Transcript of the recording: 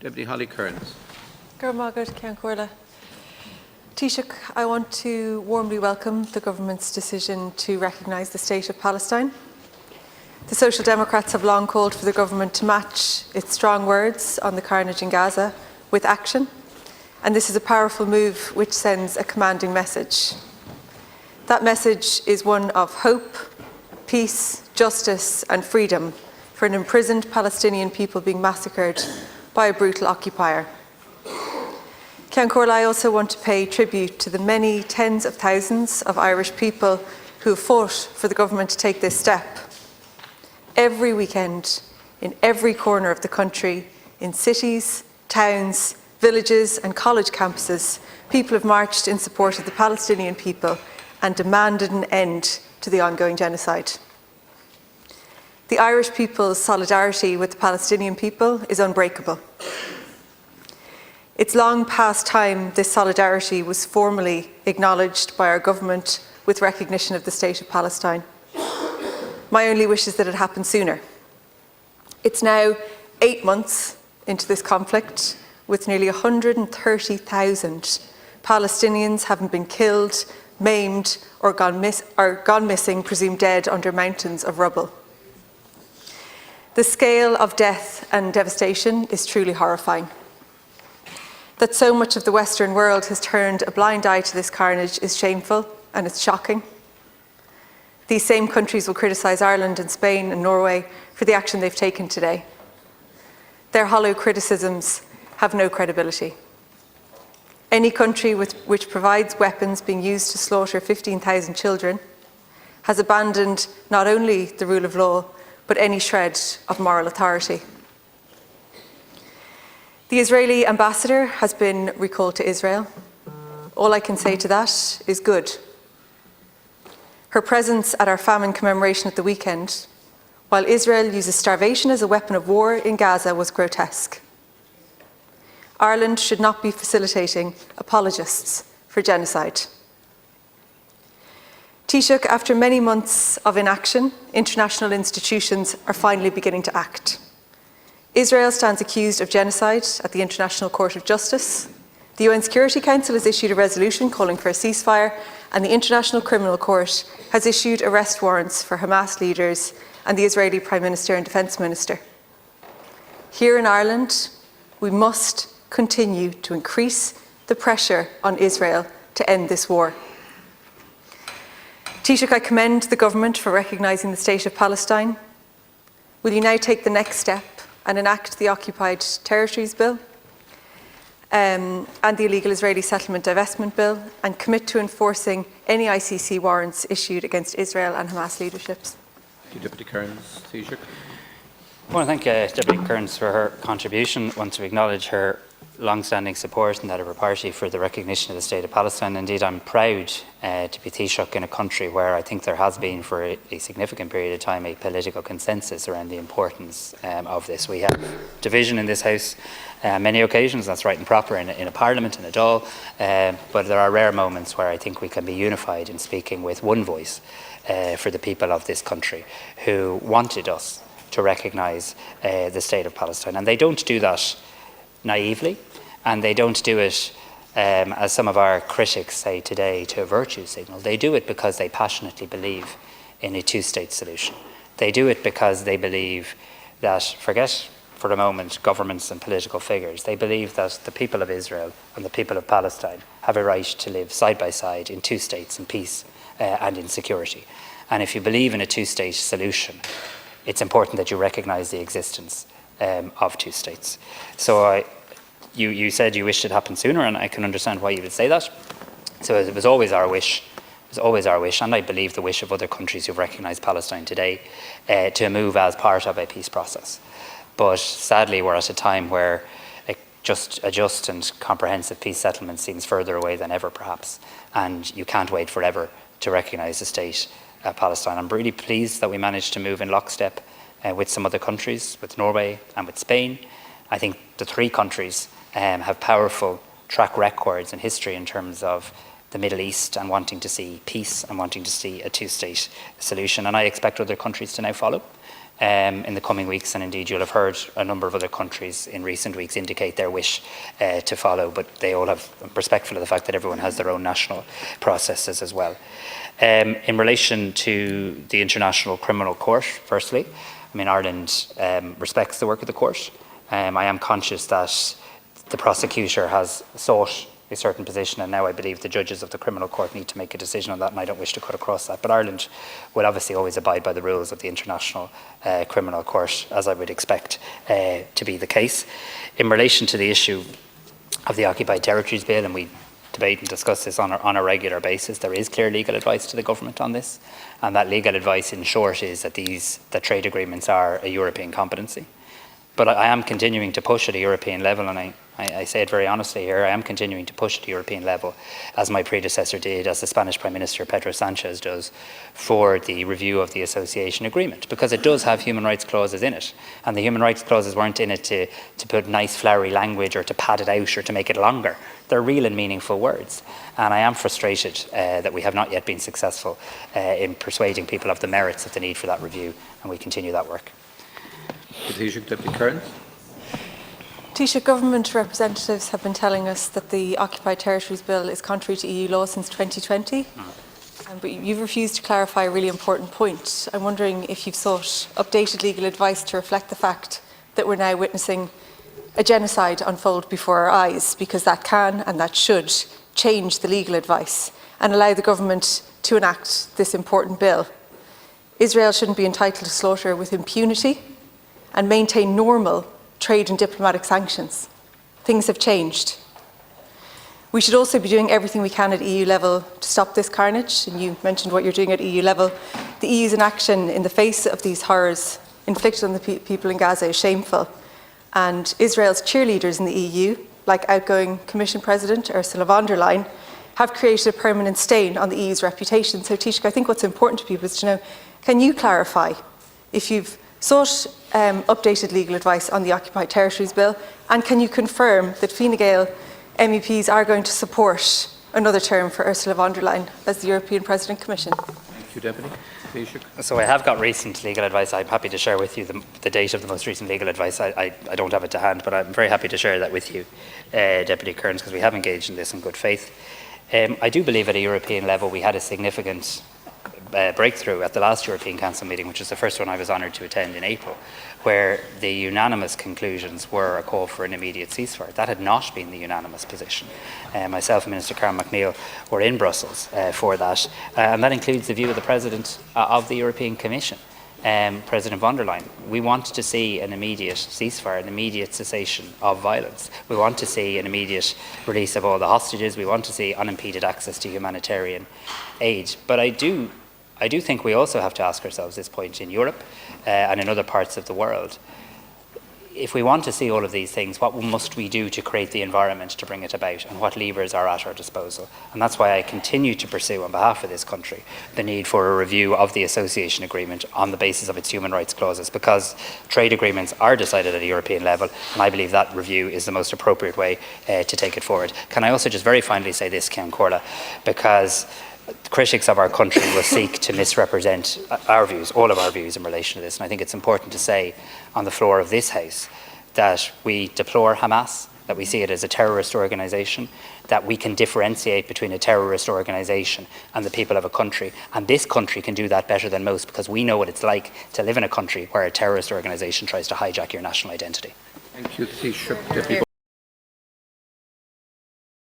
Deputy Holy Cairns. Taoiseach, I want to warmly welcome the government's decision to recognise the State of Palestine. The Social Democrats have long called for the government to match its strong words on the carnage in Gaza with action, and this is a powerful move which sends a commanding message. That message is one of hope, peace, justice and freedom for an imprisoned Palestinian people being massacred by a brutal occupier. I also want to pay tribute to the many tens of thousands of Irish people who have fought for the government to take this step. Every weekend, in every corner of the country, in cities, towns, villages and college campuses, people have marched in support of the Palestinian people and demanded an end to the ongoing genocide. The Irish people's solidarity with the Palestinian people is unbreakable. It's long past time this solidarity was formally acknowledged by our government with recognition of the State of Palestine. My only wish is that it happened sooner. It's now 8 months into this conflict, with nearly 130,000 Palestinians having been killed, maimed or gone missing, presumed dead under mountains of rubble. The scale of death and devastation is truly horrifying. That so much of the Western world has turned a blind eye to this carnage is shameful and it's shocking. These same countries will criticise Ireland and Spain and Norway for the action they've taken today. Their hollow criticisms have no credibility. Any country which provides weapons being used to slaughter 15,000 children has abandoned not only the rule of law, but any shred of moral authority. The Israeli ambassador has been recalled to Israel. All I can say to that is good. Her presence at our famine commemoration at the weekend, while Israel uses starvation as a weapon of war in Gaza, was grotesque. Ireland should not be facilitating apologists for genocide. Taoiseach, after many months of inaction, international institutions are finally beginning to act. Israel stands accused of genocide at the International Court of Justice. The UN Security Council has issued a resolution calling for a ceasefire, and the International Criminal Court has issued arrest warrants for Hamas leaders and the Israeli Prime Minister and Defence Minister. Here in Ireland, we must continue to increase the pressure on Israel to end this war. Taoiseach, I commend the government for recognising the State of Palestine. Will you now take the next step and enact the Occupied Territories Bill and the Illegal Israeli Settlement Divestment Bill, and commit to enforcing any ICC warrants issued against Israel and Hamas leaderships? Thank you, Deputy Cairns. Taoiseach. I want to thank Deputy Cairns for her contribution. I want to acknowledge her long-standing support and that of her party for the recognition of the State of Palestine. Indeed, I'm proud to be Taoiseach in a country where I think there has been for a significant period of time a political consensus around the importance of this. We have division in this House on many occasions, that's right and proper in a Parliament and a Dáil, but there are rare moments where I think we can be unified in speaking with one voice for the people of this country who wanted us to recognise the State of Palestine. And they don't do that naively, and they don't do it, as some of our critics say today, to a virtue signal. They do it because they passionately believe in a two-state solution. They do it because they believe that, forget for a moment governments and political figures, they believe that the people of Israel and the people of Palestine have a right to live side by side in two states in peace and in security. And if you believe in a two-state solution, it's important that you recognise the existence of two states. So you said you wished it happened sooner, and I can understand why you would say that. So it was always our wish, and I believe the wish of other countries who've recognised Palestine today, to move as part of a peace process. But sadly, we're at a time where a just and comprehensive peace settlement seems further away than ever, perhaps, and you can't wait forever to recognise the State of Palestine. I'm really pleased that we managed to move in lockstep with some other countries, with Norway and with Spain. I think the three countries have powerful track records and history in terms of the Middle East and wanting to see peace and wanting to see a two-state solution. And I expect other countries to now follow. in the coming weeks, and indeed you'll have heard a number of other countries in recent weeks indicate their wish to follow, but they all have, I'm respectful of the fact that everyone has their own national processes as well. In relation to the International Criminal Court, firstly, I mean, Ireland respects the work of the court. I am conscious that the prosecutor has sought a certain position, and now I believe the judges of the criminal court need to make a decision on that, and I don't wish to cut across that. But Ireland will obviously always abide by the rules of the International Criminal Court, as I would expect to be the case. In relation to the issue of the Occupied Territories Bill, and we debate and discuss this on a regular basis, there is clear legal advice to the government on this, and that legal advice in short is that trade agreements are a European competency. But I am continuing to push at a European level, and I say it very honestly here, I am continuing to push at a European level, as my predecessor did, as the Spanish Prime Minister Pedro Sanchez does, for the review of the association agreement, because it does have human rights clauses in it, and the human rights clauses weren't in it to put nice flowery language or to pad it out or to make it longer. They're real and meaningful words, and I am frustrated that we have not yet been successful in persuading people of the merits of the need for that review, and we continue that work. Taoiseach, Deputy Kearns. Taoiseach, government representatives have been telling us that the Occupied Territories Bill is contrary to EU law since 2020, but you've refused to clarify a really important point. I'm wondering if you've sought updated legal advice to reflect the fact that we're now witnessing a genocide unfold before our eyes, because that can and that should change the legal advice and allow the government to enact this important bill. Israel shouldn't be entitled to slaughter with impunity and maintain normal trade and diplomatic sanctions. Things have changed. We should also be doing everything we can at EU level to stop this carnage, and you mentioned what you're doing at EU level. The EU's inaction in the face of these horrors inflicted on the people in Gaza is shameful, and Israel's cheerleaders in the EU, like outgoing Commission President Ursula von der Leyen, have created a permanent stain on the EU's reputation. So Taoiseach, I think what's important to people is to know, can you clarify if you've sought updated legal advice on the Occupied Territories Bill, and can you confirm that Fine Gael MEPs are going to support another term for Ursula von der Leyen as the European President Commission? Thank you, Deputy. Taoiseach. So I have got recent legal advice. I'm happy to share with you the date of the most recent legal advice. I don't have it to hand, but I'm very happy to share that with you, Deputy Kearns, because we have engaged in this in good faith. I do believe at a European level we had a significant breakthrough at the last European Council meeting, which is the first one I was honoured to attend in April, where the unanimous conclusions were a call for an immediate ceasefire. That had not been the unanimous position. Myself and Minister Karen McNeill were in Brussels for that, and that includes the view of the President of the European Commission, President von der Leyen. We want to see an immediate ceasefire, an immediate cessation of violence. We want to see an immediate release of all the hostages. We want to see unimpeded access to humanitarian aid. But I do think we also have to ask ourselves this point in Europe and in other parts of the world. If we want to see all of these things, what must we do to create the environment to bring it about, and what levers are at our disposal? And that's why I continue to pursue, on behalf of this country, the need for a review of the association agreement on the basis of its human rights clauses, because trade agreements are decided at a European level, and I believe that review is the most appropriate way to take it forward. Can I also just very finally say this, Ceann Comhairle, because critics of our country will seek to misrepresent our views, all of our views in relation to this. And I think it's important to say on the floor of this House that we deplore Hamas, that we see it as a terrorist organisation, that we can differentiate between a terrorist organisation and the people of a country. And this country can do that better than most, because we know what it's like to live in a country where a terrorist organisation tries to hijack your national identity. Thank you, Taoiseach. Deputy